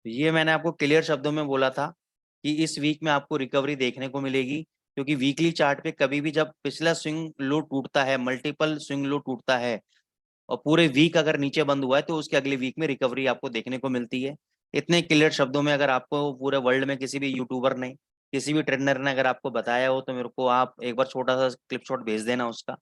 ये मैंने आपको क्लियर शब्दों में बोला था कि इस वीक में आपको रिकवरी देखने को मिलेगी, क्योंकि वीकली चार्ट पे कभी भी जब पिछला स्विंग लो टूटता है, मल्टीपल स्विंग लो टूटता है और पूरे वीक अगर नीचे बंद हुआ है तो उसके अगले वीक में रिकवरी आपको देखने को मिलती है। इतने क्लियर शब्दों में अगर आपको पूरे वर्ल्ड में किसी भी यूट्यूबर ने, किसी भी ट्रेनर ने अगर आपको बताया हो तो मेरे को आप एक बार छोटा सा क्लिप शॉट भेज देना उसका।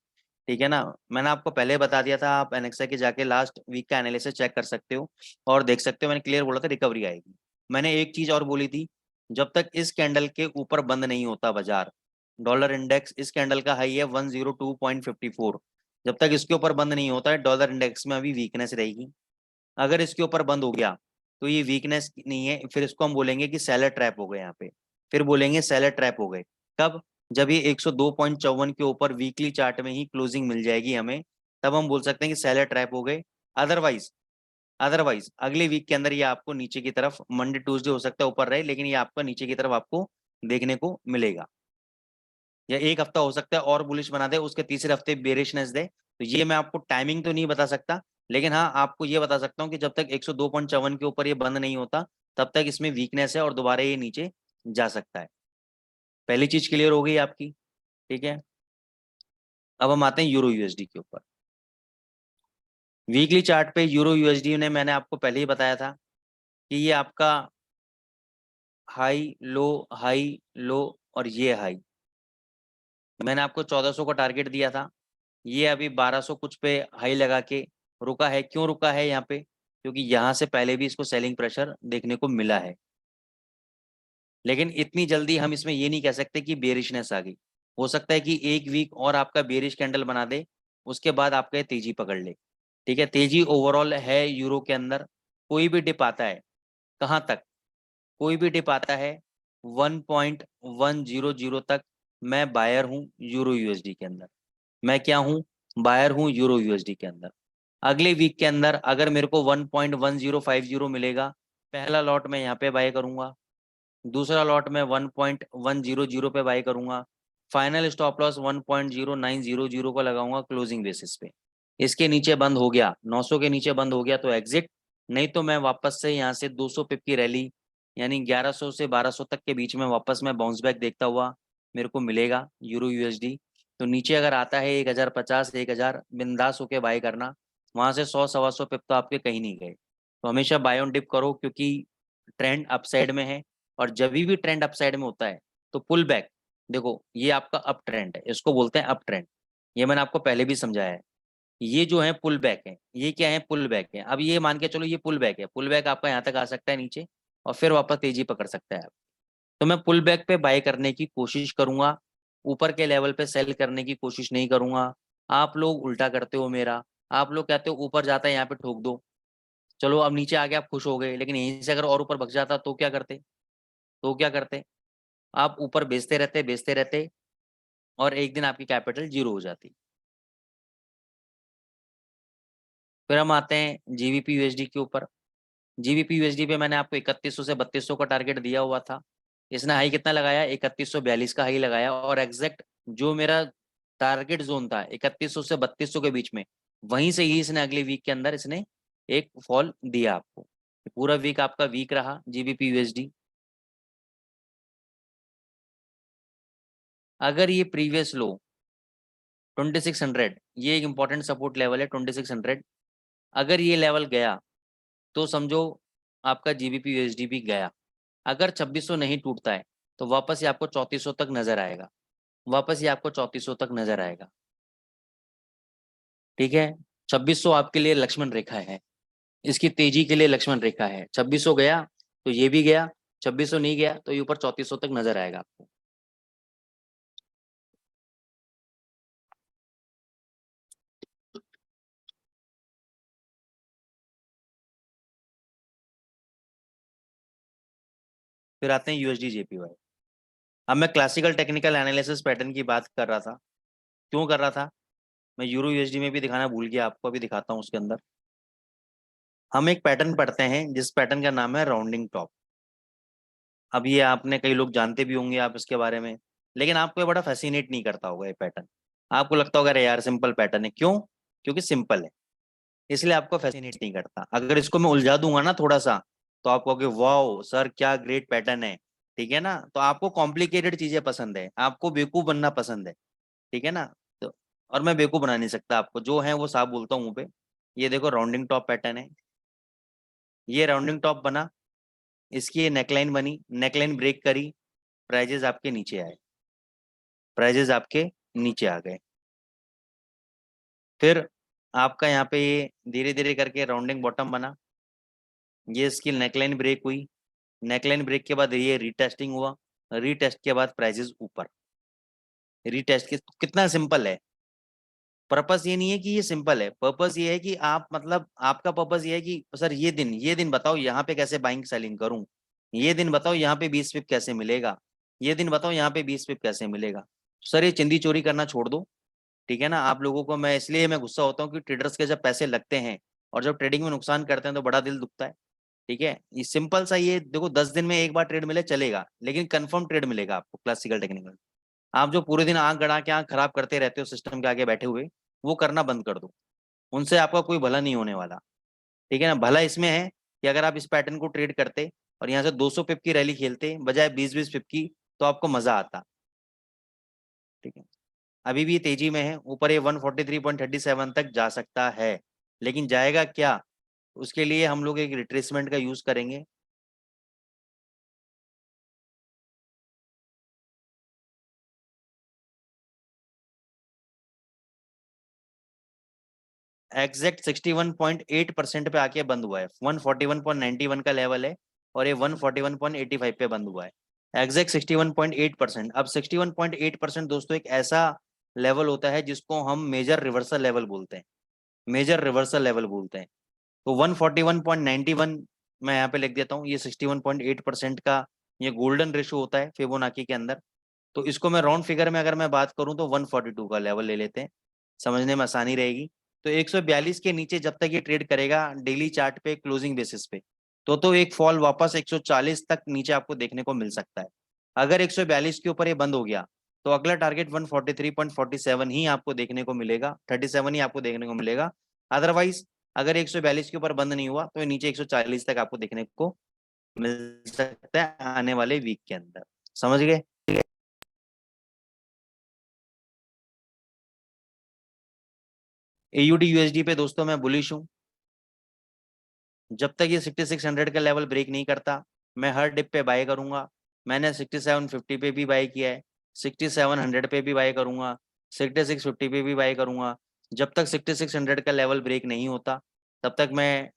ठीक है ना। मैंने आपको पहले बता दिया था, आप एनेक्सा के जाके लास्ट वीक का एनालिसिस चेक कर सकते हो और देख सकते हो, मैंने क्लियर बोला था रिकवरी आएगी। मैंने एक चीज और बोली थी, जब तक इस कैंडल के ऊपर बंद नहीं होता बाजार, डॉलर इंडेक्स, इस कैंडल का हाई है 102.54, जब तक इसके ऊपर बंद नहीं होता है डॉलर इंडेक्स में अभी वीकनेस रहेगी। अगर इसके ऊपर बंद हो गया तो ये वीकनेस नहीं है, फिर इसको हम बोलेंगे कि सेलर ट्रैप हो गए यहाँ पे, फिर बोलेंगे सेलर ट्रैप हो गए। कब? जब ये 102.54 के ऊपर वीकली चार्ट में ही क्लोजिंग मिल जाएगी हमें, तब हम बोल सकते हैं कि सेलर ट्रैप हो गए। अदरवाइज अदरवाइज अगले वीक के अंदर ये आपको नीचे की तरफ, मंडे ट्यूसडे हो सकता है ऊपर रहे, लेकिन ये आपका नीचे की तरफ आपको देखने को मिलेगा। या एक हफ्ता हो सकता है और बुलिश बना दे, उसके तीसरे हफ्ते बेरिशनेस दे। तो ये मैं आपको टाइमिंग तो नहीं बता सकता, लेकिन हाँ आपको ये बता सकता हूँ कि जब तक 102.54 के ऊपर ये बंद नहीं होता तब तक इसमें वीकनेस है और दोबारा ये नीचे जा सकता है। पहली चीज क्लियर हो गई आपकी। ठीक है। अब हम आते हैं यूरो यूएसडी के ऊपर। वीकली चार्ट पे यूरो यूएसडी ने मैंने आपको पहले ही बताया था कि ये आपका हाई लो, हाई लो और ये हाई, मैंने आपको 1400 का टारगेट दिया था। ये अभी 1200 कुछ पे हाई लगा के रुका है। क्यों रुका है यहाँ पे? क्योंकि यहाँ से पहले भी इसको सेलिंग प्रेशर देखने को मिला है, लेकिन इतनी जल्दी हम इसमें ये नहीं कह सकते कि बेरिशनेस आ गई। हो सकता है कि एक वीक और आपका बेरिश कैंडल बना दे, उसके बाद आपका ये तेजी पकड़ ले। ठीक है, तेजी ओवरऑल है यूरो के अंदर। कोई भी डिप आता है, कहाँ तक? कोई भी डिप आता है 1.100 तक, मैं बायर हूँ यूरो यूएसडी के अंदर। मैं क्या हूँ? बायर हूँ यूरो यूएसडी के अंदर। अगले वीक के अंदर अगर मेरे को 1.1050 मिलेगा, पहला लॉट मैं यहाँ पे बाय करूंगा, दूसरा लॉट मैं 1.100 पे बाय करूंगा, फाइनल स्टॉप लॉस 1.0900 को लगाऊंगा क्लोजिंग बेसिस पे। इसके नीचे बंद हो गया, 900 के नीचे बंद हो गया तो एग्जिट, नहीं तो मैं वापस से यहाँ से 200 पिप की रैली, यानी 1100 से 1200 तक के बीच में वापस मैं बाउंस बैक देखता हुआ मेरे को मिलेगा यूरो यूएसडी। तो नीचे अगर आता है 1050, 1000, बिंदास होके बाय करना। वहां से 100 सवा 100 पिप तो आपके कहीं नहीं गए। तो हमेशा बाय ऑन डिप करो, क्योंकि ट्रेंड अपसाइड में है। और जब भी ट्रेंड अपसाइड में होता है तो पुल बैक, देखो ये आपका अप ट्रेंड है, इसको बोलते हैं अप ट्रेंड। ये मैंने आपको पहले भी समझाया है। ये जो है पुल बैक है, ये क्या है? पुल बैक है। अब ये मान के चलो ये पुल बैक है, पुल बैक आपका यहाँ तक आ सकता है नीचे और फिर वापस तेजी पकड़ सकता है आप। तो मैं पुल बैक पे बाय करने की कोशिश करूंगा, ऊपर के लेवल पे सेल करने की कोशिश नहीं करूंगा। आप लोग उल्टा करते हो मेरा, आप लोग कहते हो ऊपर जाता है यहाँ पे ठोक दो। चलो अब नीचे आ गया, आप खुश हो गए, लेकिन यहीं से अगर और ऊपर भग जाता तो क्या करते? तो क्या करते? आप ऊपर बेचते रहते और एक दिन आपकी कैपिटल जीरो हो जाती। फिर हम आते हैं जीबीपी यूएसडी के ऊपर। जीबीपी यूएसडी पे मैंने आपको 3100 से 3200 का टारगेट दिया हुआ था। इसने हाई कितना लगाया? 3142 का हाई लगाया, और एग्जैक्ट जो मेरा टारगेट जोन था 3100 से 3200 के बीच में, वहीं से ही इसने अगले वीक के अंदर इसने एक फॉल दिया आपको। पूरा वीक आपका वीक रहा जीबीपी यूएसडी। अगर ये प्रीवियस लो 2600, ये एक इंपॉर्टेंट सपोर्ट लेवल है 2600, अगर ये लेवल गया तो समझो आपका जीबीपी यूएसडी भी गया। अगर 2600 नहीं टूटता है तो वापस ये आपको 3400 तक नजर आएगा, वापस ये आपको 3400 तक नजर आएगा। ठीक है, 2600 आपके लिए लक्ष्मण रेखा है, इसकी तेजी के लिए लक्ष्मण रेखा है। 2600 गया तो ये भी गया, 2600 नहीं गया तो ये ऊपर 3400 तक नजर आएगा आपको। फिर आते हैं यूएसडी जेपीवाई। अब मैं क्लासिकल टेक्निकल एनालिसिस पैटर्न की बात कर रहा था। क्यों कर रहा था? मैं यूरो यूएसडी में भी दिखाना भूल गया, आपको अभी दिखाता हूँ। उसके अंदर हम एक पैटर्न पढ़ते हैं जिस पैटर्न का नाम है राउंडिंग टॉप। अब ये आपने, कई लोग जानते भी होंगे आप इसके बारे में, लेकिन आपको ये बड़ा फैसिनेट नहीं करता होगा ये पैटर्न। आपको लगता होगा अरे यार सिंपल पैटर्न है। क्यों? क्योंकि सिंपल है, इसलिए आपको फैसिनेट नहीं करता। अगर इसको मैं उलझा दूंगा ना थोड़ा सा, तो आप कहोगे वाओ सर क्या ग्रेट पैटर्न है, ठीक है ना। तो आपको कॉम्प्लिकेटेड चीजें पसंद है, आपको बेवकूफ बनना पसंद है, ठीक है ना। तो और मैं बेवकूफ बना नहीं सकता आपको, जो है वो साफ बोलता हूँ मुंह पे। ये देखो राउंडिंग टॉप पैटर्न है, ये राउंडिंग टॉप बना, इसकी ये नेकलाइन बनी, नेकलाइन ब्रेक करी, प्राइजेस आपके नीचे आए, प्राइजेस आपके नीचे आ गए। फिर आपका यहाँ पे ये धीरे धीरे करके राउंडिंग बॉटम बना, ये इसकी नेकलाइन ब्रेक हुई, नेकलाइन ब्रेक के बाद ये रीटेस्टिंग हुआ, रीटेस्ट के बाद प्राइजेस ऊपर, रीटेस्ट के। कितना सिंपल है, पर्पस ये नहीं है कि ये सिंपल है, पर्पस ये है कि आप मतलब आपका पर्पस ये है कि सर ये दिन बताओ यहाँ पे कैसे बाइंग सेलिंग करूं, ये दिन बताओ यहाँ पे 20 पिप कैसे मिलेगा, ये दिन बताओ यहाँ पे 20 पिप कैसे मिलेगा। सर ये चिंदी चोरी करना छोड़ दो, ठीक है ना। आप लोगों को मैं इसलिए मैं गुस्सा होता हूँ कि ट्रेडर्स के जब पैसे लगते हैं और जब ट्रेडिंग में नुकसान करते हैं तो बड़ा दिल दुखता है, ठीक है। ये सिंपल सा, ये देखो 10 दिन में एक बार ट्रेड मिले चलेगा, लेकिन कंफर्म ट्रेड मिलेगा आपको क्लासिकल टेक्निकल। आप जो पूरे दिन आंख गड़ा के आंख खराब करते रहते हो सिस्टम के आगे बैठे हुए, वो करना बंद कर दो, उनसे आपका कोई भला नहीं होने वाला, ठीक है ना। भला इसमें है कि अगर आप इस पैटर्न को ट्रेड करते और यहाँ से 200 पिप की रैली खेलते बजाय 20-20 पिप की, तो आपको मजा आता, ठीक है। अभी भी तेजी में है, ऊपर ये 143.37 तक जा सकता है, लेकिन जाएगा क्या, उसके लिए हम लोग एक रिट्रेसमेंट का यूज करेंगे। एग्जैक्ट 61.8% पे आके बंद हुआ है, 141.91 का लेवल है और ये 141.85 पे बंद हुआ है, एग्जैक्ट 61.8%। अब 61.8% दोस्तों एक ऐसा लेवल होता है जिसको हम मेजर रिवर्सल लेवल बोलते हैं, मेजर रिवर्सल लेवल बोलते हैं। तो 141.91 मैं यहाँ पे लिख देता हूँ, ये 61.8% का ये गोल्डन रेशो होता है फिबोनाची के अंदर। तो इसको मैं राउंड फिगर में अगर मैं बात करूँ तो 142 का लेवल ले लेते हैं, समझने में आसानी रहेगी। तो 142 के नीचे जब तक ये ट्रेड करेगा डेली चार्ट पे क्लोजिंग बेसिस पे, तो एक फॉल वापस 140 तक नीचे आपको देखने को मिल सकता है। अगर 142 के ऊपर ये बंद हो गया तो अगला टारगेट 143.47 ही आपको देखने को मिलेगा, 37 ही आपको देखने को मिलेगा। अदरवाइज अगर 142 के ऊपर बंद नहीं हुआ तो ये नीचे 140 तक आपको देखने को मिल सकता है आने वाले वीक के अंदर, समझ गए। AUD USD पे दोस्तों मैं बुलिश हूँ, जब तक ये 6600 का लेवल ब्रेक नहीं करता मैं हर डिप पे बाय करूंगा। मैंने 6750 पे भी बाय किया है, 6700 पे भी बाय करूंगा, 6650 पे भी बाय करूंगा। जब तक 6600 का लेवल ब्रेक नहीं होता तब तक मैं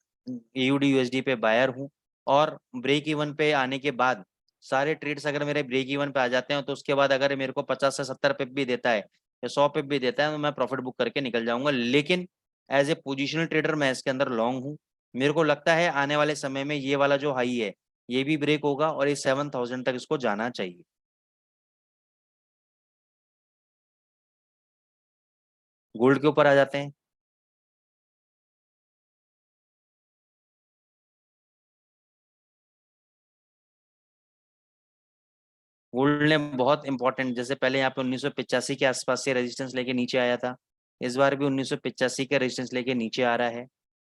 AUD USD पे बायर हूँ। और ब्रेक इवन पे आने के बाद सारे ट्रेड्स अगर मेरे ब्रेक इवन पे आ जाते हैं तो उसके बाद अगर मेरे को 50 से 70 पिप भी देता है या 100 पिप भी देता है तो मैं प्रॉफिट बुक करके निकल जाऊंगा। लेकिन एज ए पोजिशनल ट्रेडर मैं इसके अंदर लॉन्ग हूँ, मेरे को लगता है आने वाले समय में ये वाला जो हाई है ये भी ब्रेक होगा और इस 7000 तक इसको जाना चाहिए। गोल्ड के ऊपर आ जाते हैं। गोल्ड ने बहुत इंपॉर्टेंट, जैसे पहले यहाँ पे 1985 के आसपास से रेजिस्टेंस लेके नीचे आया था, इस बार भी 1985 का रेजिस्टेंस लेके नीचे आ रहा है।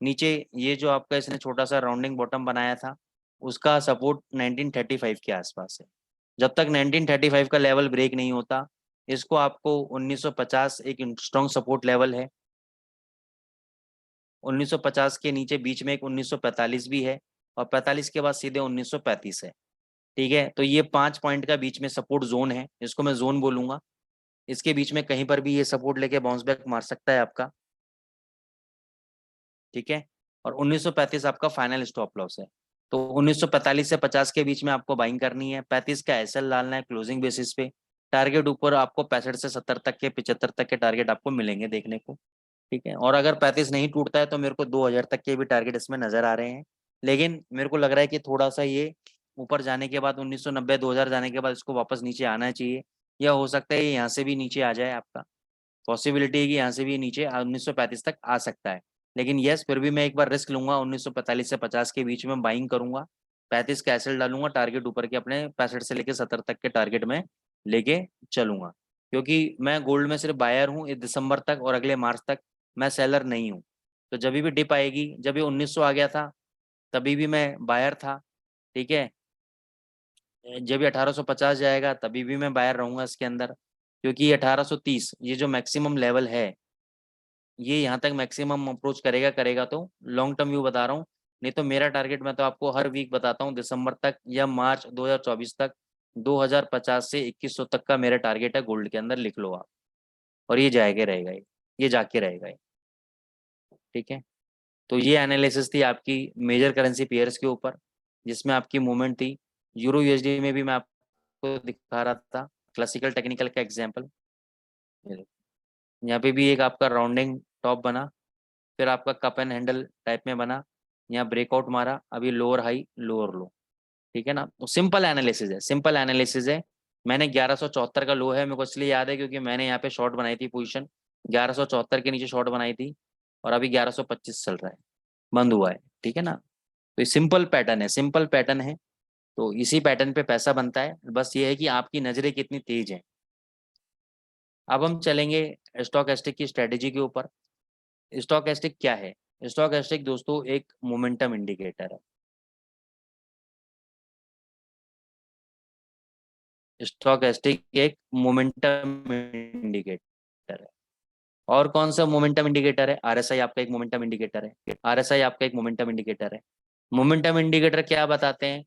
नीचे ये जो आपका इसने छोटा सा राउंडिंग बॉटम बनाया था उसका सपोर्ट 1935 के आसपास है। जब तक 1935 का लेवल ब्रेक नहीं होता इसको आपको 1950 एक स्ट्रॉन्ग सपोर्ट लेवल है। 1950 के नीचे बीच में एक 1945 भी है और 45 के बाद सीधे 1935 है, ठीक है। तो ये 5 पॉइंट का बीच में सपोर्ट जोन है, इसको मैं जोन बोलूंगा। इसके बीच में कहीं पर भी ये सपोर्ट लेके बाउंस बैक मार सकता है आपका, ठीक है। और 1935 आपका फाइनल स्टॉप लॉस है। तो 1945 से 50 के बीच में आपको बाइंग करनी है, 35 का SL डालना है क्लोजिंग बेसिस पे। टारगेट ऊपर आपको 65 से 70 तक के 75 तक के टारगेट आपको मिलेंगे देखने को, ठीक है। और अगर 35 नहीं टूटता है तो मेरे को 2000 तक के भी टारगेट इसमें नजर आ रहे हैं। लेकिन मेरे को लग रहा है कि थोड़ा सा ये ऊपर जाने के बाद 1990 2000 जाने के बाद इसको वापस नीचे आना चाहिए, या हो सकता है ये यहाँ से भी नीचे आ जाए आपका। पॉसिबिलिटी है कि यहाँ से भी नीचे 1935 तक आ सकता है। लेकिन यस फिर भी मैं एक बार रिस्क लूंगा, 1945 से 50 के बीच में बाइंग करूंगा, 35 का एसएल डालूंगा, टारगेट ऊपर के अपने 65 से लेके 70 तक के टारगेट में लेके चलूंगा। क्योंकि मैं गोल्ड में सिर्फ बायर हूँ इस दिसंबर तक और अगले मार्च तक मैं सेलर नहीं हूँ। तो जब भी डिप आएगी, जब ये 1900 आ गया था तभी भी मैं बायर था, ठीक है। जब ये 1850 जाएगा तभी भी मैं बायर रहूंगा इसके अंदर, क्योंकि 1830 ये जो मैक्सिमम लेवल है, ये यहाँ तक मैक्सिमम अप्रोच करेगा करेगा तो लॉन्ग टर्म व्यू बता रहा हूँ। नहीं तो मेरा टारगेट मैं तो आपको हर वीक बताता हूँ, दिसंबर तक या मार्च 2024 तक 2050 से 2100 तक का मेरा टारगेट है गोल्ड के अंदर, लिख लो आप। और ये जाके रहेगा, ये जाके रहेगा ये, ठीक है। तो ये एनालिसिस थी आपकी मेजर करेंसी पेयर्स के ऊपर, जिसमें आपकी मूवमेंट थी। यूरो यूएसडी में भी मैं आपको दिखा रहा था क्लासिकल टेक्निकल का एग्जांपल। यहाँ पे भी एक आपका राउंडिंग टॉप बना, फिर आपका कप एंड हैंडल टाइप में बना, यहाँ ब्रेकआउट मारा, अभी लोअर हाई लोअर लो, ठीक है ना। तो सिंपल एनालिसिस है, सिंपल एनालिसिस है। मैंने 1174 का लो है, मेरे को इसलिए याद है क्योंकि मैंने यहाँ पे शॉर्ट बनाई थी पोजीशन, 1174 के नीचे शॉर्ट बनाई थी, और अभी 1125 चल रहा है, बंद हुआ है, ठीक है ना। तो ये सिंपल पैटर्न है, सिंपल पैटर्न है। तो इसी पैटर्न पे पैसा बनता है, बस ये है कि आपकी नजरें कितनी तेज हैं। अब हम चलेंगे स्टॉकेस्टिक की स्ट्रेटेजी के ऊपर। स्टॉकेस्टिक क्या है? स्टॉकेस्टिक दोस्तों एक मोमेंटम इंडिकेटर है। स्टॉकेस्टिक एक मोमेंटम इंडिकेटर है। और कौन सा मोमेंटम इंडिकेटर है? आरएसआई आपका एक मोमेंटम इंडिकेटर है, आरएसआई आपका एक मोमेंटम इंडिकेटर है। मोमेंटम इंडिकेटर क्या बताते हैं?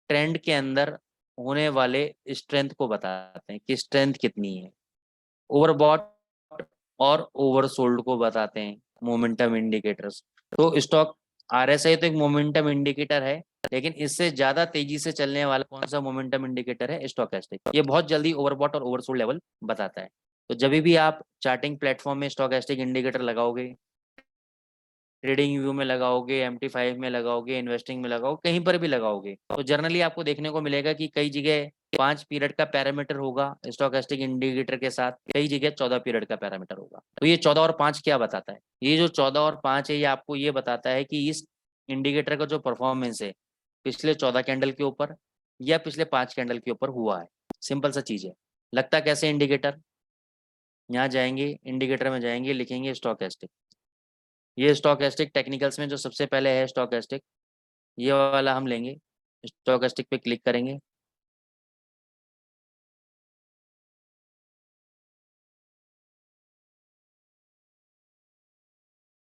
ट्रेंड के अंदर होने वाले स्ट्रेंथ को बताते हैं कि स्ट्रेंथ कितनी है। ओवरबॉट और ओवरसोल्ड को बताते हैं मोमेंटम इंडिकेटर्स। तो स्टॉक आरएसआई तो एक मोमेंटम इंडिकेटर है, लेकिन इससे ज्यादा तेजी से चलने वाला कौन सा मोमेंटम इंडिकेटर है? स्टॉकेस्टिक। ये बहुत जल्दी ओवरबॉट और ओवरसोल्ड लेवल बताता है। तो जब भी आप चार्टिंग प्लेटफॉर्म में स्टॉकेस्टिक इंडिकेटर लगाओगे, ट्रेडिंग व्यू में लगाओगे, MT5 में लगाओगे, इन्वेस्टिंग में लगाओगे, कहीं पर भी लगाओगे, तो जनरली आपको देखने को मिलेगा कि कई जगह 5 पीरियड का पैरामीटर होगा स्टोकेस्टिक इंडिकेटर के साथ, कई जगह 14 पीरियड का पैरामीटर होगा। तो ये 14 और 5 क्या बताता है? ये जो 14 और 5 है, ये आपको ये बताता है कि इस इंडिकेटर का जो परफॉर्मेंस है पिछले 14 कैंडल के ऊपर या पिछले 5 कैंडल के ऊपर हुआ है। सिंपल सा चीज है। लगता कैसे इंडिकेटर? यहाँ जाएंगे, इंडिकेटर में जाएंगे, लिखेंगे स्टोकेस्टिक। ये स्टोकेस्टिक टेक्निकल्स में जो सबसे पहले है स्टोकेस्टिक, ये वाला हम लेंगे, स्टोकेस्टिक पे क्लिक करेंगे।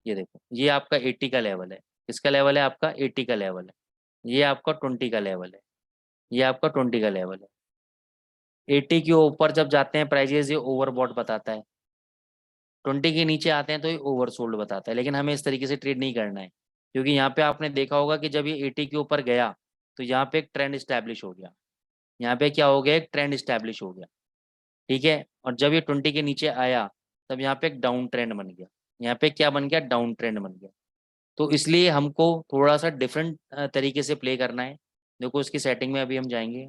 ये देखो, ये आपका 80 का लेवल है। किसका लेवल है? आपका 80 का लेवल है। ये आपका 20 का लेवल है। ये आपका 20 का लेवल है। 80 के ऊपर जब जाते हैं प्राइजेस, ये ओवरबॉट बताता है। 20 के नीचे आते हैं तो ये ओवरसोल्ड बताता है। लेकिन हमें इस तरीके से ट्रेड नहीं करना है, क्योंकि यहाँ पे आपने देखा होगा कि जब ये 80 के ऊपर गया तो यहाँ पे एक ट्रेंड स्टैब्लिश हो गया। यहाँ पे क्या हो गया? एक ट्रेंड स्टैब्लिश हो गया, ठीक है। और जब ये 20 के नीचे आया तब यहाँ पे एक डाउन ट्रेंड बन गया। यहाँ पे क्या बन गया? डाउन ट्रेंड बन गया। तो इसलिए हमको थोड़ा सा डिफरेंट तरीके से प्ले करना है। देखो इसकी सेटिंग में अभी हम जाएंगे,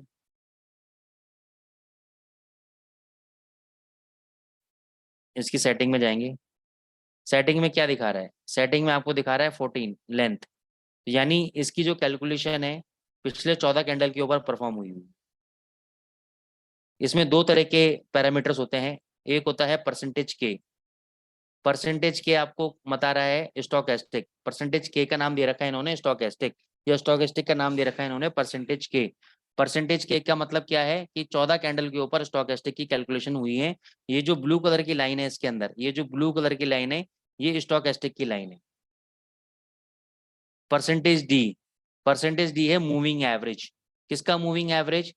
इसकी सेटिंग में जाएंगे। सेटिंग में क्या दिखा रहा है? सेटिंग में आपको दिखा रहा है 14 लेंथ, यानी इसकी जो कैलकुलेशन है पिछले 14 कैंडल के ऊपर परफॉर्म हुई हुई। इसमें दो तरह के पैरामीटर्स होते हैं। एक होता है परसेंटेज के। परसेंटेज के आपको बता रहा है स्टॉकेस्टिक, परसेंटेज के का नाम दे रखा है इन्होंने स्टॉकेस्टिक, या स्टॉकेस्टिक का नाम दे रखा है इन्होंने परसेंटेज के। परसेंटेज के का मतलब क्या है कि 14 कैंडल के ऊपर स्टॉकेस्टिक की कैलकुलेशन हुई है। ये जो ब्लू कलर की लाइन है इसके अंदर, ये जो ब्लू कलर की लाइन है, ये स्टॉकेस्टिक की लाइन है। परसेंटेज डी, परसेंटेज डी है मूविंग एवरेज। किसका मूविंग एवरेज?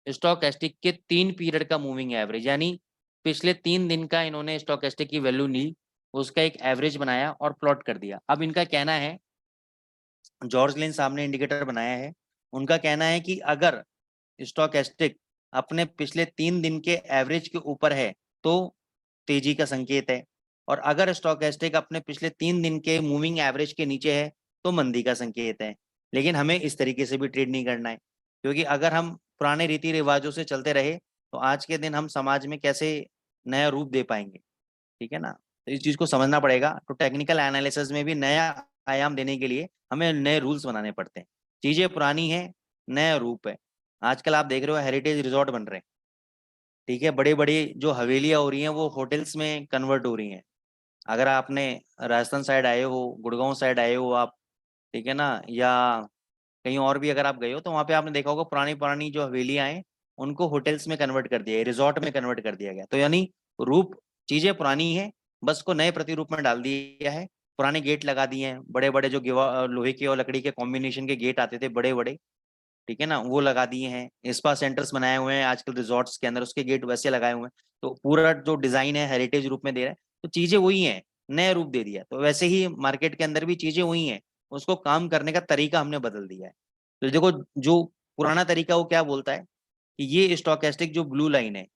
स्टॉकेस्टिक के 3 पीरियड का मूविंग एवरेज, यानी पिछले 3 दिन का इन्होंने स्टॉकेस्टिक की वैल्यू ली, उसका एक एवरेज बनाया और प्लॉट कर दिया। अब इनका कहना है, जॉर्ज लिन साहब ने इंडिकेटर बनाया है, उनका कहना है कि अगर स्टॉकेस्टिक अपने पिछले 3 दिन के एवरेज के ऊपर है तो तेजी का संकेत है, और अगर स्टॉकेस्टिक अपने पिछले 3 दिन के मूविंग एवरेज के नीचे है तो मंदी का संकेत है। लेकिन हमें इस तरीके से भी ट्रेड नहीं करना है, क्योंकि अगर हम पुराने रीति रिवाजों से चलते रहे तो आज के दिन हम समाज में कैसे नया रूप दे पाएंगे, ठीक है ना। तो इस चीज को समझना पड़ेगा। तो टेक्निकल एनालिसिस में भी नया आयाम देने के लिए हमें नए रूल्स बनाने पड़ते हैं। चीजें पुरानी है, नया रूप है। आजकल आप देख रहे हो हेरिटेज रिजॉर्ट बन रहे हैं, ठीक है। बड़ी बड़ी जो हवेलियां हो रही हैं वो होटल्स में कन्वर्ट हो रही हैं। अगर आपने राजस्थान साइड आए हो, गुड़गांव साइड आए हो आप, ठीक है ना, या कहीं और भी अगर आप गए हो तो वहां पे आपने देखा होगा पुरानी पुरानी जो हवेलियां हैं उनको होटल्स में कन्वर्ट कर दिया है, रिजॉर्ट में कन्वर्ट कर दिया गया। तो यानी रूप, चीजें पुरानी है, बस को नए प्रतिरूप में डाल दिया है। पुराने गेट लगा दिए हैं, बड़े बड़े जो लोहे के और लकड़ी के कॉम्बिनेशन के गेट आते थे बड़े बड़े, ठीक है ना, वो लगा दिए हैं। स्पा सेंटर्स बनाए हुए हैं आजकल रिजॉर्ट्स के अंदर, उसके गेट वैसे लगाए हुए हैं। तो पूरा जो डिजाइन है हेरिटेज रूप में दे रहा है, तो चीजें वही हैं, नया रूप दे दिया। तो वैसे ही मार्केट के अंदर भी चीजें वही हैं, उसको काम करने का तरीका हमने बदल दिया है। तो देखो, जो पुराना तरीका वो क्या बोलता है कि ये स्टोकेस्टिक जो ब्लू लाइन है,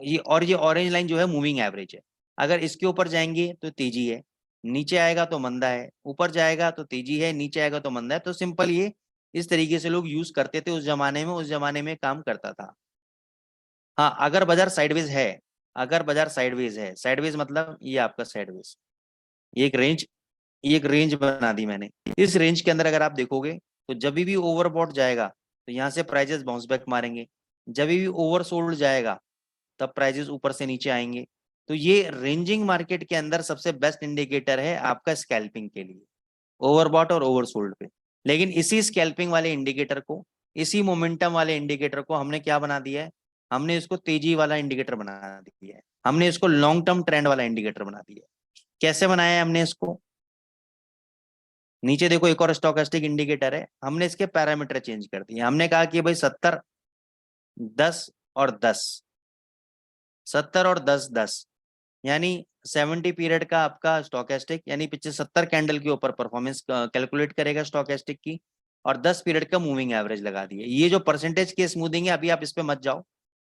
ये ऑरेंज लाइन जो है मूविंग एवरेज है। अगर इसके ऊपर जाएंगे तो तेजी है, नीचे आएगा तो मंदा है, ऊपर जाएगा तो तेजी है, नीचे आएगा तो मंदा है। तो सिंपल ये इस तरीके से लोग यूज करते थे उस जमाने में, उस जमाने में काम करता था। हाँ, अगर बाजार साइडवेज है, अगर बाजार साइडवेज है, साइडवेज मतलब ये आपका साइडवेज, ये एक रेंज, ये एक रेंज बना दी मैंने। इस रेंज के अंदर अगर आप देखोगे तो जब भी ओवरबॉट जाएगा तो यहाँ से प्राइजेस बाउंस बैक मारेंगे, जब भी ओवरसोल्ड जाएगा तब प्राइजेस ऊपर से नीचे आएंगे। तो ये रेंजिंग मार्केट के अंदर सबसे बेस्ट इंडिकेटर है आपका स्कैल्पिंग के लिए, ओवरबॉट और ओवरसोल्ड पे। लेकिन इसी स्कैल्पिंग वाले इंडिकेटर को, इसी मोमेंटम वाले इंडिकेटर को हमने क्या बना दिया है, हमने इसको तेजी वाला इंडिकेटर बना दिया है, हमने इसको लॉन्ग टर्म ट्रेंड वाला इंडिकेटर बना दिया है। कैसे बनाया है हमने इसको, नीचे देखो एक और स्टोकेस्टिक इंडिकेटर है, हमने इसके पैरामीटर चेंज कर दिए। हमने कहा कि भाई 70, 10 और 10, 70 और 10, 10, यानी 70 पीरियड का आपका स्टोकेस्टिक, यानी पीछे 70 कैंडल के ऊपर परफॉर्मेंस कैलकुलेट करेगा स्टोकेस्टिक की, और 10 पीरियड का मूविंग एवरेज लगा दिए। ये जो परसेंटेज की स्मूथिंग है, अभी आप इस पे मत जाओ,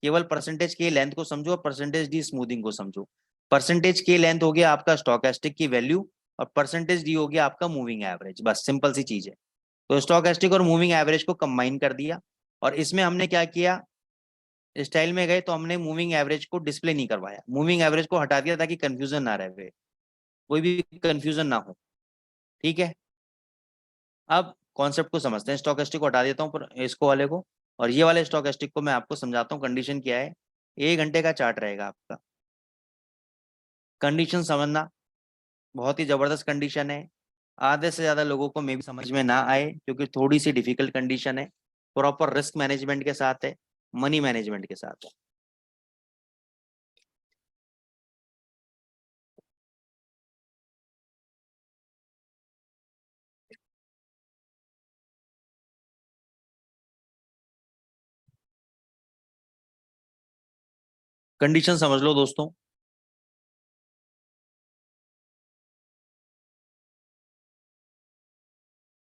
केवल परसेंटेज की लेंथ को समझो और परसेंटेज डी स्मूथिंग को समझो। परसेंटेज की लेंथ हो गया आपका स्टोकेस्टिक की वैल्यू, और परसेंटेज डी हो गया आपका मूविंग एवरेज, बस सिंपल सी चीज है। तो स्टोकेस्टिक और मूविंग एवरेज को कंबाइन कर दिया, और इसमें हमने क्या किया, स्टाइल में गए तो हमने मूविंग एवरेज को डिस्प्ले नहीं करवाया, मूविंग एवरेज को हटा दिया ताकि कंफ्यूजन ना रहे, कोई भी कंफ्यूजन ना हो। ठीक है, अब कॉन्सेप्ट को समझते हैं। स्टोकेस्टिक को हटा देता हूँ पर इसको वाले को, और ये वाले स्टोकेस्टिक को मैं आपको समझाता हूँ। कंडीशन क्या है, 1 घंटे का चार्ट रहेगा आपका। कंडीशन समझना, बहुत ही जबरदस्त कंडीशन है। आधे से ज्यादा लोगों को मे भी समझ में ना आए क्योंकि थोड़ी सी डिफिकल्ट कंडीशन है। प्रॉपर रिस्क मैनेजमेंट के साथ है, मनी मैनेजमेंट के साथ है। कंडीशन समझ लो दोस्तों।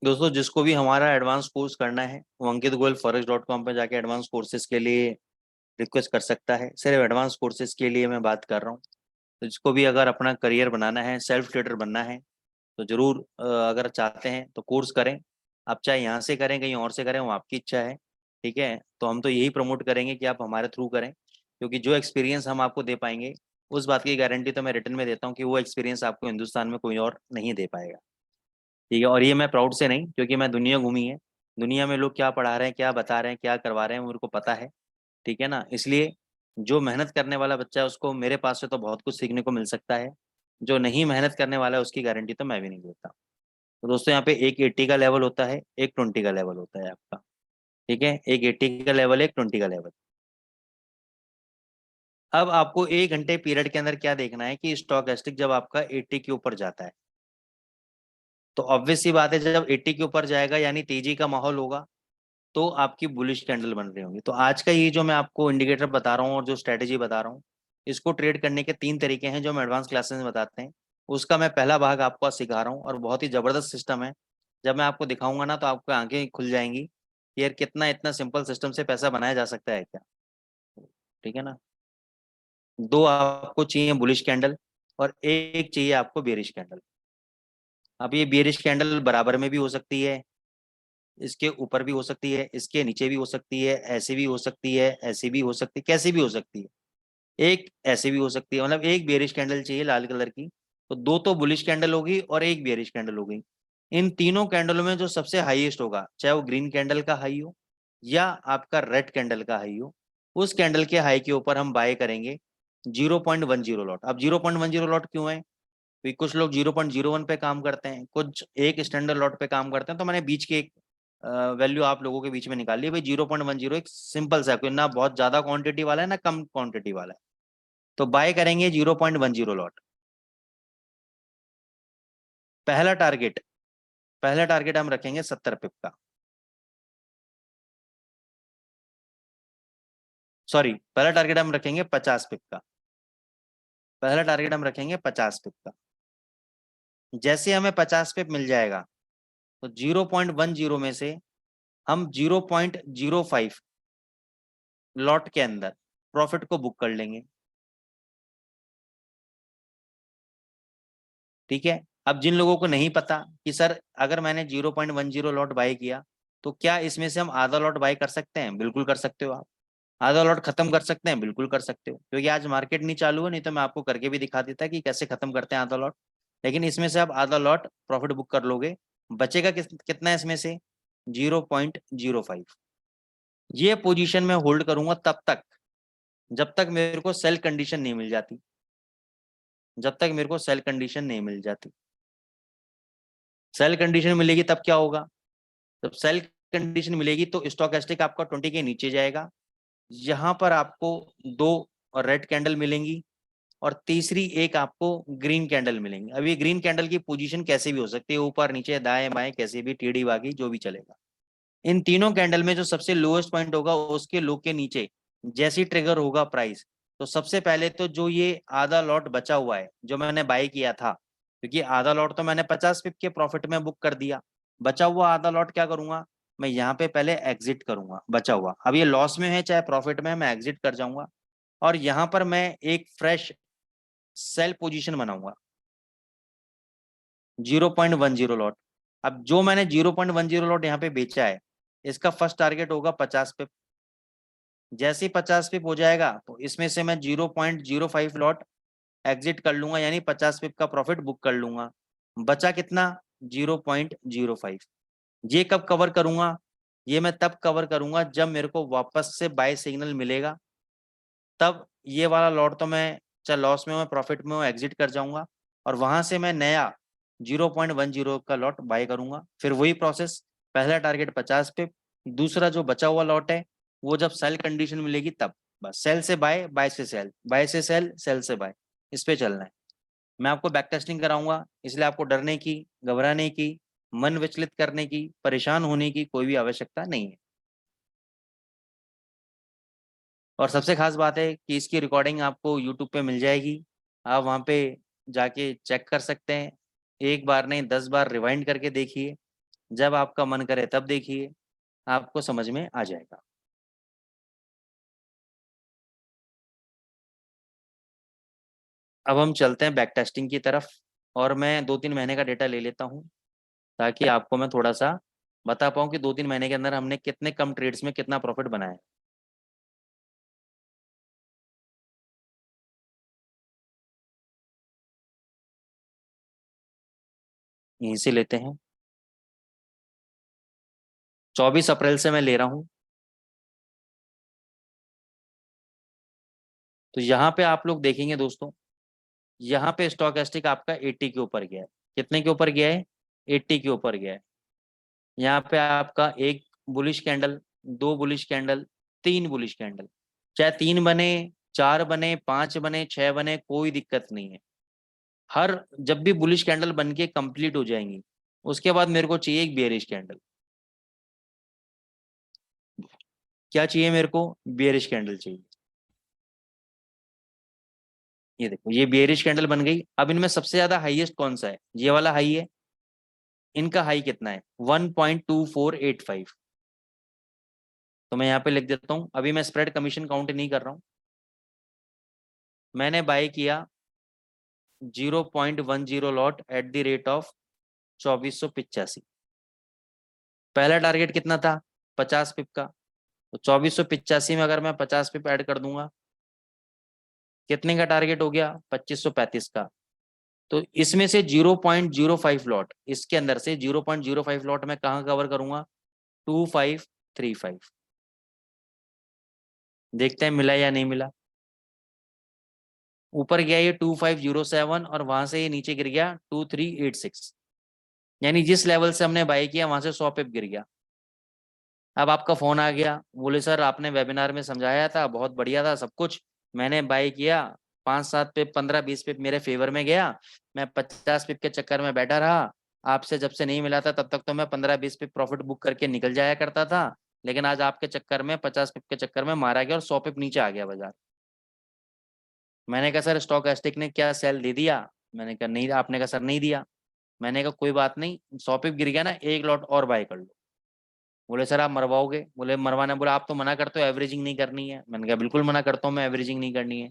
दोस्तों जिसको भी हमारा एडवांस कोर्स करना है वो अंकित गोयल forex.com पे जाके एडवांस कोर्सेज के लिए रिक्वेस्ट कर सकता है। सिर्फ एडवांस कोर्सेज के लिए मैं बात कर रहा हूँ। तो जिसको भी अगर अपना करियर बनाना है, सेल्फ ट्रेडर बनना है, तो जरूर अगर चाहते हैं तो कोर्स करें। आप चाहे यहाँ से करें कहीं और से करें, वो आपकी इच्छा है। ठीक है, तो हम तो यही प्रमोट करेंगे कि आप हमारे थ्रू करें, क्योंकि जो एक्सपीरियंस हम आपको दे पाएंगे उस बात की गारंटी तो मैं रिटर्न में देता हूँ कि वो एक्सपीरियंस आपको हिंदुस्तान में कोई और नहीं दे पाएगा। ठीक है, और ये मैं प्राउड से नहीं, क्योंकि मैं दुनिया घूमी है, दुनिया में लोग क्या पढ़ा रहे हैं, क्या बता रहे हैं, क्या करवा रहे हैं, मेरे को पता है। ठीक है ना, इसलिए जो मेहनत करने वाला बच्चा है उसको मेरे पास से तो बहुत कुछ सीखने को मिल सकता है। जो नहीं मेहनत करने वाला है उसकी गारंटी तो मैं भी नहीं देता। तो दोस्तों यहाँ पे एक 80 का लेवल होता है, एक 20 का लेवल होता है आपका। ठीक है, एक 80 का लेवल, एक 20 का लेवल। अब आपको 1 घंटे पीरियड के अंदर क्या देखना है कि स्टॉक एस्टिक जब आपका 80 के ऊपर जाता है, तो ऑब्वियस सी बात है जब 80 के ऊपर जाएगा यानी तेजी का माहौल होगा, तो आपकी बुलिश कैंडल बन रही होंगी। तो आज का ये जो मैं आपको इंडिकेटर बता रहा हूँ और जो स्ट्रेटेजी बता रहा हूँ, इसको ट्रेड करने के 3 तरीके हैं जो हम एडवांस क्लासेस में बताते हैं। उसका मैं पहला भाग आपको आज सिखा रहा हूँ, और बहुत ही जबरदस्त सिस्टम है। जब मैं आपको दिखाऊंगा ना तो आपको आंखें खुल जाएंगी कि यार कितना इतना सिंपल सिस्टम से पैसा बनाया जा सकता है क्या। ठीक है ना, दो आपको चाहिए बुलिश कैंडल और एक चाहिए आपको बेरिश कैंडल। अब ये बेरिश कैंडल बराबर में भी हो सकती है, इसके ऊपर भी हो सकती है, इसके नीचे भी हो सकती है, ऐसे भी हो सकती है, ऐसे भी हो सकती है, कैसे भी हो सकती है, एक ऐसे भी हो सकती है। मतलब एक बेरिश कैंडल चाहिए लाल कलर की, तो दो तो बुलिश कैंडल होगी और एक बेरिश कैंडल होगी। इन तीनों कैंडलों में जो सबसे हाईएस्ट होगा, चाहे वो ग्रीन कैंडल का हाई हो या आपका रेड कैंडल का हाई हो, उस कैंडल के हाई के ऊपर हम बाय करेंगे 0.10 लॉट। अब 0.10 लॉट क्यों है, क्योंकि कुछ लोग 0.01 पे काम करते हैं, कुछ एक स्टैंडर्ड लॉट पे काम करते हैं, तो मैंने बीच की एक वैल्यू आप लोगों के बीच में निकाल ली भाई। 0.10 एक सिंपल सा, कोई ना बहुत ज्यादा क्वांटिटी वाला है ना कम क्वांटिटी वाला है, तो बाय करेंगे 0.10 लॉट। पहला टारगेट, पहला टारगेट हम रखेंगे 70 पिप का, सॉरी पहला टारगेट हम रखेंगे 50 पिप का, पहला टारगेट हम रखेंगे 50 पिप का। जैसे हमें 50 पिप मिल जाएगा तो 0.10 में से हम 0.05 लॉट के अंदर प्रॉफिट को बुक कर लेंगे। ठीक है। अब जिन लोगों को नहीं पता कि सर अगर मैंने 0.10 लॉट बाय किया तो क्या इसमें से हम आधा लॉट बाय कर सकते हैं, बिल्कुल कर सकते हो आप। आधा लॉट खत्म कर सकते हैं, बिल्कुल कर सकते हो, क्योंकि आज मार्केट नहीं चालू है, नहीं तो मैं आपको करके भी दिखा देता कि कैसे खत्म करते हैं आधा लॉट। लेकिन इसमें से आप आधा लॉट प्रॉफिट बुक कर लोगे, बचेगा कितना है इसमें से 0.05। ये पोजीशन में होल्ड करूंगा तब तक जब तक मेरे को सेल कंडीशन नहीं मिल जाती, जब तक मेरे को सेल कंडीशन नहीं मिल जाती। सेल कंडीशन मिलेगी तब क्या होगा, जब सेल कंडीशन मिलेगी तो स्टोकेस्टिक आपका 20 के नीचे जाएगा, यहां पर आपको दो रेड कैंडल मिलेंगी और तीसरी एक आपको ग्रीन कैंडल मिलेंगी। अब ये ग्रीन कैंडल की पोजीशन कैसे भी हो सकती है, ऊपर नीचे दाएं बाएं कैसे भी, टेढ़ी बागी जो भी चलेगा। इन तीनों कैंडल में जो सबसे लोएस्ट पॉइंट होगा उसके लो के नीचे जैसी ट्रिगर होगा प्राइस, तो सबसे पहले तो जो ये आधा लॉट बचा हुआ है जो मैंने बाय किया था, क्योंकि आधा लॉट तो मैंने 50 पिप के प्रॉफिट में बुक कर दिया, बचा हुआ आधा लॉट क्या करूंगा, मैं यहाँ पे पहले एग्जिट करूंगा। बचा हुआ अब ये लॉस में है चाहे प्रॉफिट में है, मैं एग्जिट कर जाऊंगा और यहाँ पर मैं एक फ्रेश सेल पोजीशन बनाऊंगा 0.10 लॉट। अब जो मैंने 0.10 लॉट यहाँ पे बेचा है इसका फर्स्ट टारगेट होगा 50 पिप। जैसे ही 50 पिप हो जाएगा तो इसमें से मैं 0.05 लॉट एग्जिट कर लूंगा, यानी 50 पिप का प्रॉफिट बुक कर लूंगा। बचा कितना 0.05। ये कब कवर करूंगा, ये मैं तब कवर करूंगा जब मेरे को वापस से बाय सिग्नल मिलेगा, तब ये वाला लॉट तो मैं चाहे लॉस में हो प्रॉफिट में हो एग्जिट कर जाऊंगा और वहां से मैं नया 0.10 का लॉट बाय करूंगा। फिर वही प्रोसेस, पहला टारगेट 50 पे, दूसरा जो बचा हुआ लॉट है वो जब सेल कंडीशन मिलेगी तब, बस सेल से बाय, बाय से सेल, बाय से सेल, सेल से बाय, इस पे चलना है। मैं आपको बैक टेस्टिंग कराऊंगा, इसलिए आपको डरने की, घबराने की, मन विचलित करने की, परेशान होने की कोई भी आवश्यकता नहीं है। और सबसे खास बात है कि इसकी रिकॉर्डिंग आपको यूट्यूब पे मिल जाएगी, आप वहाँ पे जाके चेक कर सकते हैं। एक बार नहीं 10 बार रिवाइंड करके देखिए, जब आपका मन करे तब देखिए, आपको समझ में आ जाएगा। अब हम चलते हैं बैक टेस्टिंग की तरफ और मैं 2-3 महीने का डेटा ले लेता हूँ ताकि आपको मैं थोड़ा सा बता पाऊँ कि 2-3 महीने के अंदर हमने कितने कम ट्रेड्स में कितना प्रॉफिट बनाया है। यहीं से लेते हैं, 24 अप्रैल से मैं ले रहा हूँ। तो यहाँ पे आप लोग देखेंगे दोस्तों, यहाँ पे स्टॉकेस्टिक आपका 80 के ऊपर गया है। कितने के ऊपर गया है, 80 के ऊपर गया है। यहाँ पे आपका एक बुलिश कैंडल, दो बुलिश कैंडल, तीन बुलिश कैंडल, चाहे 3 बने, 4 बने, 5 बने, 6 बने, कोई दिक्कत नहीं है। हर जब भी बुलिश कैंडल बन के कंप्लीट हो जाएंगी उसके बाद मेरे को चाहिए एक बेयरिश कैंडल। क्या चाहिए मेरे को, बेयरिश कैंडल चाहिए। ये देखो ये बेयरिश कैंडल बन गई। अब इनमें सबसे ज्यादा हाईएस्ट कौन सा है, ये वाला हाई है। इनका हाई कितना है 1.2485। तो मैं यहाँ पे लिख देता हूँ, अभी मैं स्प्रेड कमीशन काउंट नहीं कर रहा हूँ। मैंने बाय किया 0.10 lot at the rate of 2485। पहला टारगेट कितना था 50 पिप का, तो 2485 में अगर मैं 50 पिप ऐड कर दूंगा कितने का टारगेट हो गया 2535 का। तो इसमें से 0.05 लॉट, इसके अंदर से 0.05 लॉट मैं कहाँ कवर करूंगा 2535। देखते हैं मिला या नहीं मिला। ऊपर गया ये 2507 और वहां से ये नीचे गिर गया 2386, यानी जिस लेवल से हमने बाई किया वहां से 100 पिप गिर गया। अब आपका फोन आ गया, बोले सर आपने वेबिनार में समझाया था, बहुत बढ़िया था सब कुछ, मैंने बाई किया, 5-7 पिप 15-20 पिप मेरे फेवर में गया, मैं 50 पिप के चक्कर में बैठा रहा, आपसे जब से नहीं मिला था तब तक तो मैं 15-20 पिप प्रॉफिट बुक करके निकल जाया करता था, लेकिन आज आपके चक्कर में 50 पिप के चक्कर में मारा गया और 100 पिप नीचे आ गया बाजार। मैंने कहा सर स्टॉक एस्टिक ने क्या सेल दे दिया? मैंने कहा नहीं। आपने कहा सर नहीं दिया। मैंने कहा कोई बात नहीं, 100 पिप गिर गया ना, एक लॉट और बाय कर लो। बोले सर आप मरवाओगे? बोले मरवाना। बोला आप तो मना करते हो एवरेजिंग नहीं करनी है। मैंने कहा बिल्कुल मना करता हूँ मैं, एवरेजिंग नहीं करनी है,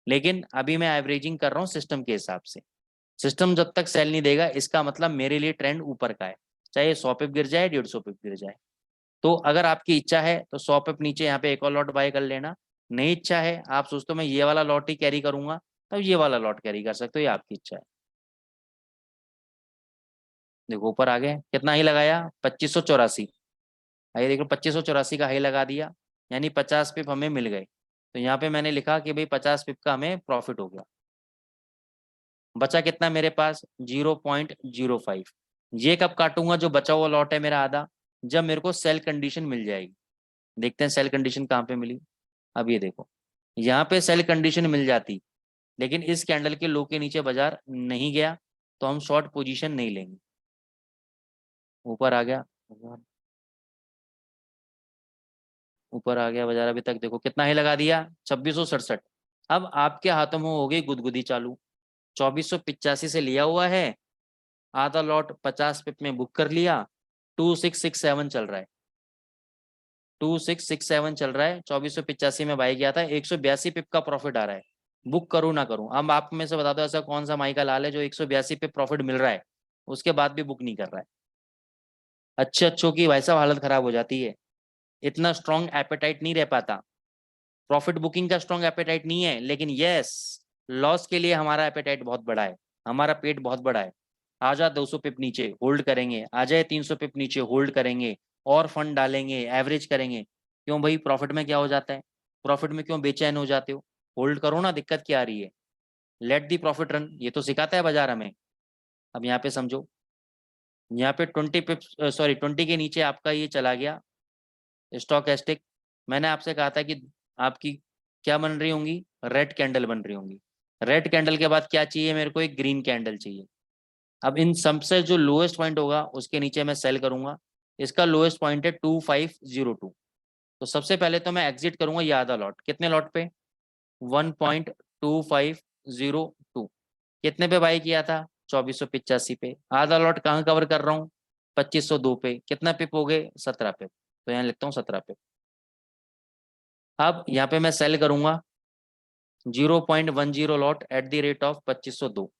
लेकिन अभी मैं एवरेजिंग कर रहा हूँ सिस्टम के हिसाब से। सिस्टम जब तक सेल नहीं देगा इसका मतलब मेरे लिए ट्रेंड ऊपर का है, चाहे 100 पिप गिर जाए 150 पिप गिर जाए। तो अगर आपकी इच्छा है तो 100 पिप नीचे यहाँ पे एक और लॉट बाय कर लेना। नहीं इच्छा है, आप सोचते हो मैं ये वाला लॉट ही कैरी करूंगा, तब ये वाला लॉट कैरी कर सकते हो, ये आपकी इच्छा है। देखो ऊपर आ गए, कितना ही लगाया? 2584। आइए देखो 2584 का हाई लगा दिया, यानी 50 पिप हमें मिल गए। तो यहाँ पे मैंने लिखा कि भाई 50 पिप का हमें प्रॉफिट हो गया। बचा कितना मेरे पास? 0.05। ये कब काटूंगा जो बचा हुआ लॉट है मेरा आधा? जब मेरे को सेल कंडीशन मिल जाएगी। देखते हैं सेल कंडीशन कहाँ पे मिली। अब ये देखो, यहाँ पे सेल कंडीशन मिल जाती, लेकिन इस कैंडल के लो के नीचे बाजार नहीं गया, तो हम शॉर्ट पोजीशन नहीं लेंगे। ऊपर आ गया, ऊपर आ गया बाजार। अभी तक देखो कितना ही लगा दिया, 2667। अब आपके हाथों में हो गई गुदगुदी चालू। 2485 से लिया हुआ है, आधा लॉट 50 पिप में बुक कर लिया, 2667 चल रहा है, 2667 चल रहा है। 2485 में बाई गया था, 182 पिप का प्रॉफिट आ रहा है। बुक करूँ ना करूँ? अब आप में से बता दो ऐसा कौन सा माई का लाल है जो 182 पिप प्रॉफिट मिल रहा है उसके बाद भी बुक नहीं कर रहा है? अच्छे अच्छों की भाई साहब हालत खराब हो जाती है, इतना स्ट्रॉन्ग एपेटाइट नहीं रह पाता। प्रॉफिट बुकिंग का स्ट्रॉन्ग एपेटाइट नहीं है, लेकिन यस, लॉस के लिए हमारा एपेटाइट बहुत बड़ा है, हमारा पेट बहुत बड़ा है। आ जा 200 पिप नीचे होल्ड करेंगे, आ जाए 300 पिप नीचे होल्ड करेंगे, और फंड डालेंगे, एवरेज करेंगे। क्यों भाई, प्रॉफिट में क्या हो जाता है? प्रॉफिट में क्यों बेचैन हो जाते हो? होल्ड करो ना, दिक्कत क्या आ रही है? लेट दी प्रॉफिट रन, ये तो सिखाता है बाजार हमें। अब यहाँ पे समझो, यहाँ पे 20 पिप, सॉरी 20 के नीचे आपका ये चला गया स्टॉकेस्टिक। मैंने आपसे कहा था कि आपकी क्या बन रही होंगी? रेड कैंडल बन रही होंगी। रेड कैंडल के बाद क्या चाहिए मेरे को? एक ग्रीन कैंडल चाहिए। अब इन सबसे जो लोएस्ट पॉइंट होगा उसके नीचे मैं सेल करूंगा। इसका लोएस्ट पॉइंट है 2502। तो सबसे पहले तो मैं एग्जिट करूंगा ये आधा लॉट। कितने लॉट पे? 1.2502। कितने पे बाई किया था? 2485 पे। आधा लॉट कहाँ कवर कर रहा हूँ? 2502 पे। कितना पिप हो गए? 17 पिप। तो यहाँ लिखता हूँ 17 पिप। अब यहाँ पे मैं सेल करूंगा 0.10 lot at the rate of 2502।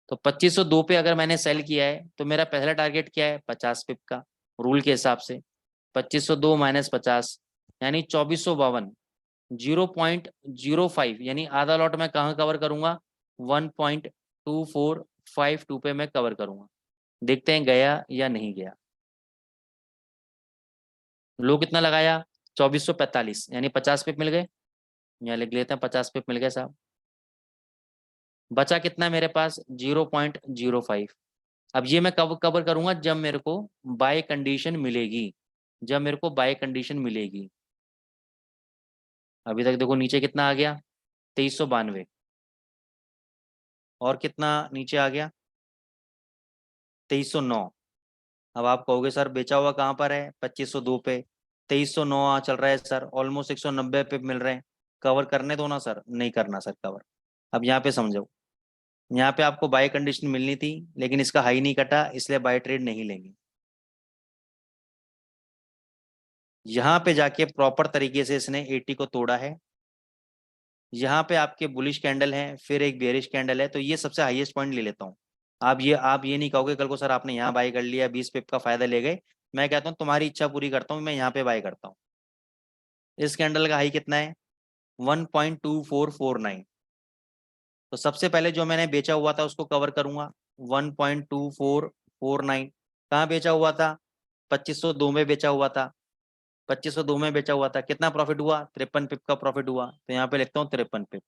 तो 2502 पे अगर मैंने सेल किया है तो मेरा पहला टारगेट क्या है? 50 पिप का, रूल के हिसाब से। 2502 माइनस 50 यानी 2452। 0.05 यानी आधा लॉट मैं कहाँ कवर करूंगा? 1.2452 पे मैं कवर करूंगा। देखते हैं गया या नहीं गया। लो कितना लगाया? 2445, यानी 50 पिप मिल गए। यहाँ लिख लेते हैं 50 पिप मिल गए साहब। बचा कितना मेरे पास? 0.05। अब ये मैं कब कवर करूंगा? जब मेरे को बाय कंडीशन मिलेगी, जब मेरे को बाय कंडीशन मिलेगी। अभी तक देखो नीचे कितना आ गया? 2392। और कितना नीचे आ गया? 2309। अब आप कहोगे सर बेचा हुआ कहाँ पर है? 2502 पे। 2309 चल रहा है सर, ऑलमोस्ट 190 पे मिल रहे हैं। कवर करने दो ना सर। नहीं करना सर कवर। अब यहाँ पे समझो, यहाँ पे आपको बाय कंडीशन मिलनी थी, लेकिन इसका हाई नहीं कटा, इसलिए बाय ट्रेड नहीं लेंगे। यहाँ पे जाके प्रॉपर तरीके से इसने 80 को तोड़ा है। यहाँ पे आपके बुलिश कैंडल है, फिर एक बेरिश कैंडल है, तो ये सबसे हाईएस्ट पॉइंट ले लेता हूँ। आप ये नहीं कहोगे कल को सर आपने यहाँ बाय कर लिया 20 पिप का फायदा ले गए। मैं कहता हूँ तुम्हारी इच्छा पूरी करता हूँ, मैं यहाँ पे बाय करता हूँ। इस कैंडल का हाई कितना है? 1.2449। तो सबसे पहले जो मैंने बेचा हुआ था उसको कवर करूंगा। 1.2449 कहाँ बेचा हुआ था? 2502 में बेचा हुआ था। 2502 में बेचा हुआ था, कितना प्रॉफिट हुआ? 53 पिप का प्रॉफिट हुआ, तो यहाँ पे लिखता हूँ 53 पिप।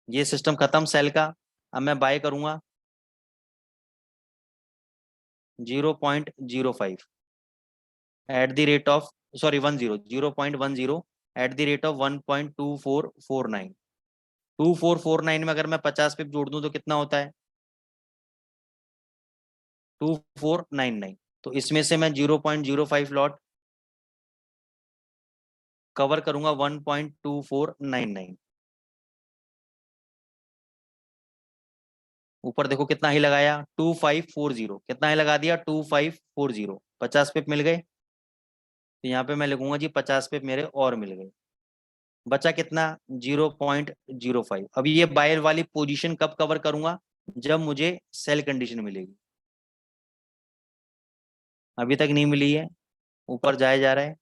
ये सिस्टम खत्म सेल का। अब मैं बाय करूंगा 0.05 at the rate of, sorry 0.10 at the rate of 1.2449। 2449 में अगर मैं 50 पिप जोड़ दूं तो कितना होता है? 2499। तो इसमें से मैं 0.05 लॉट कवर करूंगा 1.2499। ऊपर देखो कितना ही लगाया, 2540। कितना ही लगा दिया? 2540। 50 पिप मिल गए। तो यहाँ पे मैं लिखूंगा जी 50 पिप मेरे और मिल गए। बचा कितना? 0.05। अब ये बायर वाली पोजीशन कब कवर करूंगा? जब मुझे सेल कंडीशन मिलेगी। अभी तक नहीं मिली है, ऊपर जाया जा रहा है।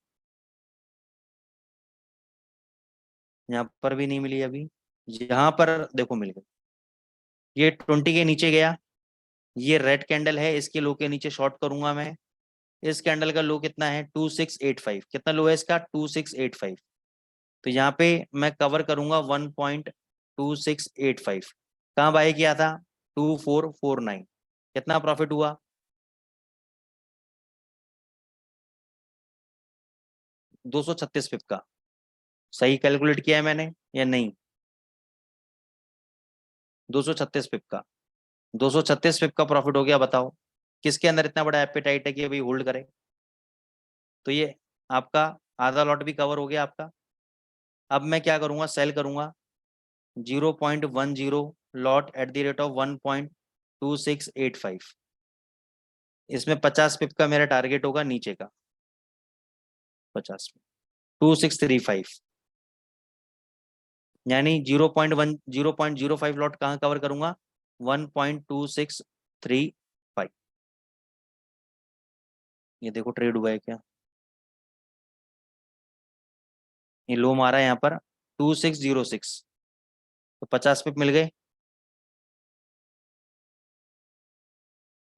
यहाँ पर भी नहीं मिली अभी। यहाँ पर देखो मिल गई। ये 20 के नीचे गया। ये रेड कैंडल है, इसके लो के नीचे शॉर्ट करूंगा मैं। इस कैंडल का लो कितना है? 2685। कितना लो है इसका? 2685। तो यहाँ पे मैं कवर करूंगा 1.2685। कहाँ बाय किया था? 2449। कितना प्रॉफिट हुआ? 236 पिप का। सही कैलकुलेट किया है मैंने या नहीं? 236 पिप का। 236 पिप का प्रॉफिट हो गया। बताओ किसके अंदर इतना बड़ा एपेटाइट है कि अभी होल्ड करे? तो ये आपका आधा लॉट भी कवर हो गया आपका। अब मैं क्या करूंगा? सेल करूंगा 0.10 lot at the rate of 1.2685। इसमें 50 पिप का मेरा टारगेट होगा नीचे का। 50 2635, यानी 0.05 लॉट कहाँ कवर करूंगा? 1.2635। ये देखो ट्रेड हुआ है क्या? ये लो मारा है यहाँ पर 2606। तो 50 पिप मिल गए।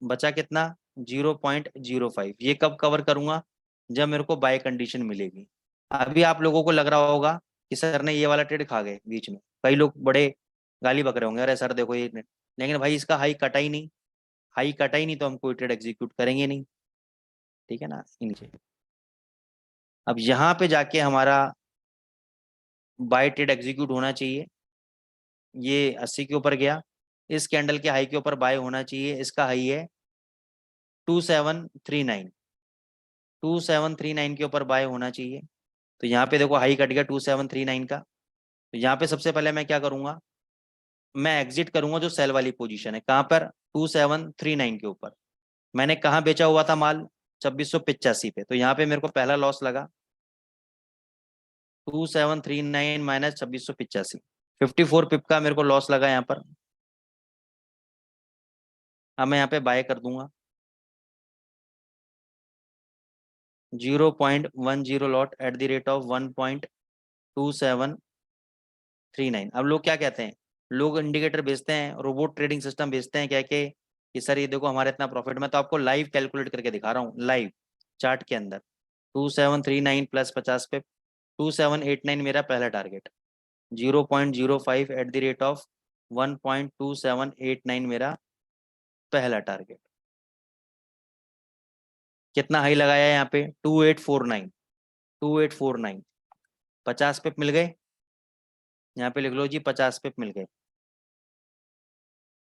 बचा कितना? 0.05। ये कब कवर करूंगा? जब मेरे को बाय कंडीशन मिलेगी। अभी आप लोगों को लग रहा होगा कि सर ने ये वाला ट्रेड खा गए बीच में। कई लोग बड़े गाली बक रहे होंगे, अरे सर देखो ये, लेकिन भाई इसका हाई कटा ही नहीं। हाई कटा ही नहीं तो हम कोई ट्रेड एग्जीक्यूट करेंगे नहीं। ठीक है ना? नीचे अब यहाँ पे जाके हमारा बाय ट्रेड एग्जीक्यूट होना चाहिए। ये 80 के ऊपर गया। इस कैंडल के हाई के ऊपर बाय होना चाहिए। इसका हाई है 2739। 2739 के ऊपर बाय होना चाहिए। तो यहाँ पे देखो हाई कट गया 2739 का। तो यहाँ पे सबसे पहले मैं क्या करूंगा? मैं एग्जिट करूंगा जो सेल वाली पोजीशन है। कहाँ पर? 2739 के ऊपर। मैंने कहाँ बेचा हुआ था माल? 2685 पे। तो यहाँ पे मेरे को पहला लॉस लगा 2739 माइनस 2685। 54 पिप का मेरे को लॉस लगा यहाँ पर। अब मैं यहाँ पे बाय कर दूंगा 0.10 lot at the rate of 1.2739। अब लोग क्या कहते हैं? लोग इंडिकेटर बेचते हैं, रोबोट ट्रेडिंग सिस्टम बेचते हैं, कह के कि सर ये देखो हमारे इतना प्रॉफिट। मैं तो आपको लाइव कैलकुलेट करके दिखा रहा हूँ, लाइव चार्ट के अंदर। 2739 प्लस 50 पे 2789 मेरा पहला target. 0.05 at the rate of 1.2789 मेरा पहला टारगेट। कितना हाई लगाया है यहाँ पे? 2849। 2849। 50 पिप मिल गए। यहाँ पे लिख लो जी 50 पिप मिल गए।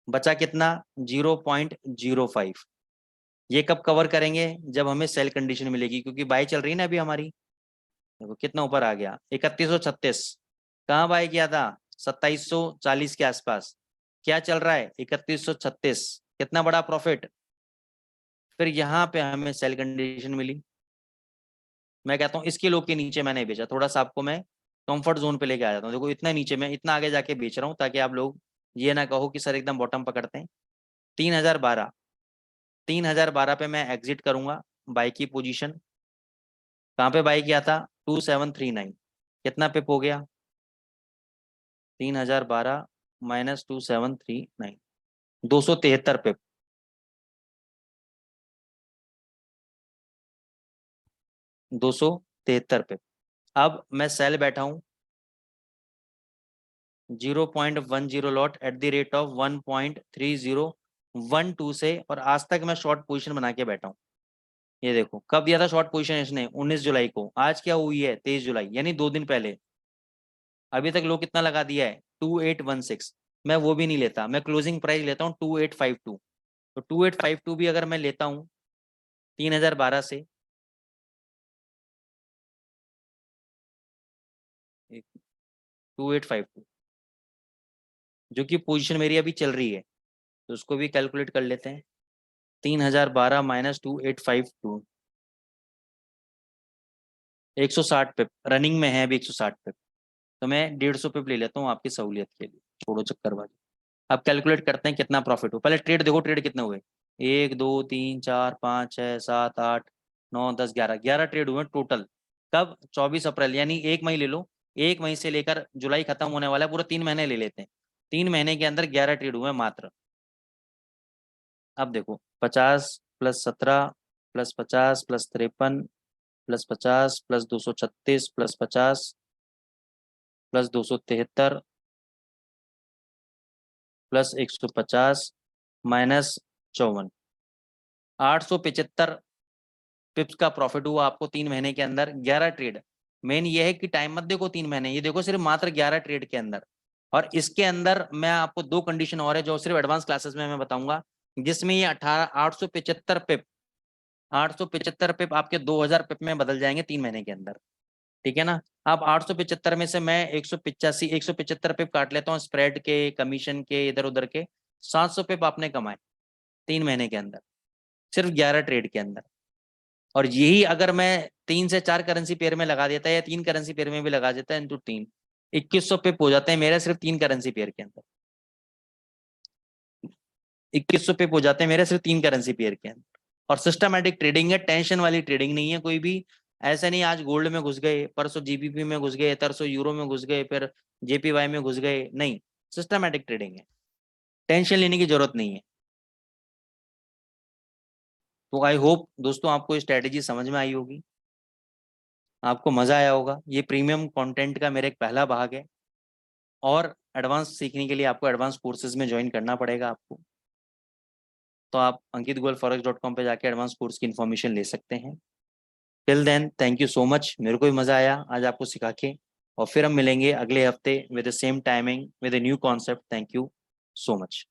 बचा कितना? 0.05। ये कब कवर करेंगे? जब हमें सेल कंडीशन मिलेगी, क्योंकि बाय चल रही है ना अभी हमारी। देखो कितना ऊपर आ गया, 3136। कहाँ बाय किया था? 2740 के आसपास। क्या चल रहा है? 3136। कितना बड़ा प्रॉफिट। फिर यहाँ पे हमें सेल कंडीशन मिली। मैं कहता हूँ इसके लो के नीचे मैं नहीं बेचा। थोड़ा सा आपको मैं कंफर्ट जोन पे लेके आ जाता हूँ। देखो इतना नीचे मैं इतना आगे जाके बेच रहा हूँ ताकि आप लोग ये ना कहो कि सर एकदम बॉटम पकड़ते हैं। 3012। 3012 पे मैं एग्जिट करूंगा बाई की पोजीशन। कहाँ पे बाई किया था? 2739। कितना पिप हो गया? 3012 माइनस 2739, 273 पिप। 273 पिप। अब मैं सेल बैठा हूँ 0.10 lot at the rate of 1.3012 से, और आज तक मैं शॉर्ट पोजीशन बना के बैठा हूँ। ये देखो कब दिया था शॉर्ट पोजीशन इसने, 19 जुलाई को। आज क्या हुई है, 23 जुलाई, यानी 2 दिन पहले। अभी तक लो कितना लगा दिया है, 2816। मैं वो भी नहीं लेता, मैं क्लोजिंग प्राइस लेता हूँ 2852। तो 2852 भी अगर मैं लेता हूँ 3012 से, 2852 जो कि पोजीशन मेरी अभी चल रही है, तो उसको भी कैलकुलेट कर लेते हैं। 3012 माइनस 2852, 160 पिप रनिंग में है अभी, 160 पिप। तो मैं 150 पिप ले लेता हूँ आपकी सहूलियत के लिए, छोड़ो चक्करबाजी। अब कैलकुलेट करते हैं कितना प्रॉफिट हो। पहले ट्रेड देखो, ट्रेड कितने हुए, 1 2 3 4 5 6 7 8 9 10 11, 11 ट्रेड हुए टोटल। कब, 24 अप्रैल, यानी 1 मई ले लो। 1 मई से लेकर जुलाई खत्म होने वाला है, पूरा 3 महीने ले लेते हैं। 3 महीने के अंदर 11 ट्रेड हुए मात्र। अब देखो, 50 + 17 + 50 + 53 +50 + 236 + 50 + 273 +150 -54, 875 पिप्स का प्रॉफिट हुआ आपको 3 महीने के अंदर, 11 ट्रेड। मेन ये है कि टाइम मत देखो 3 महीने, ये देखो सिर्फ मात्र 11 ट्रेड के अंदर। और इसके अंदर मैं आपको 2 कंडीशन और है जो सिर्फ एडवांस क्लासेस में मैं बताऊंगा, जिसमें ये 875 पिप, 875 पिप आपके 2000 पिप में बदल जाएंगे 3 महीने के अंदर। ठीक है ना। अब 875 में से मैं 175 पिप काट लेता हूँ स्प्रेड के, कमीशन के, इधर उधर के। 700 पिप आपने कमाए 3 महीने के अंदर, सिर्फ 11 ट्रेड के अंदर। और यही अगर मैं 3 से 4 करेंसी पेयर में लगा देता है, या 3 करेंसी पेयर में भी लगा देता है, इंटू 3, 2100 पिप हो जाते हैं मेरे, सिर्फ 3 करेंसी पेयर के अंदर। 2100 पिप हो जाते हैं मेरे, सिर्फ 3 करेंसी पेयर के अंदर। और सिस्टमैटिक ट्रेडिंग है, टेंशन वाली ट्रेडिंग नहीं है कोई भी। ऐसा नहीं आज गोल्ड में घुस गए, परसों जीबीपी में घुस गए, तरसों यूरो में घुस गए, फिर जेपीवाई में घुस गए, नहीं। सिस्टमैटिक ट्रेडिंग है, टेंशन लेने की जरूरत नहीं है। तो आई होप दोस्तों आपको स्ट्रेटेजी समझ में आई होगी, आपको मजा आया होगा। ये प्रीमियम कंटेंट का मेरा एक पहला भाग है, और एडवांस सीखने के लिए आपको एडवांस कोर्सेज में ज्वाइन करना पड़ेगा आपको। तो आप ankitgoelforex.com पे जाके एडवांस कोर्स की इन्फॉर्मेशन ले सकते हैं। Till then thank you so much, मेरे को भी मजा आया आज आपको सिखा के। और फिर हम मिलेंगे अगले हफ्ते with the same timing with a new concept. Thank you so much.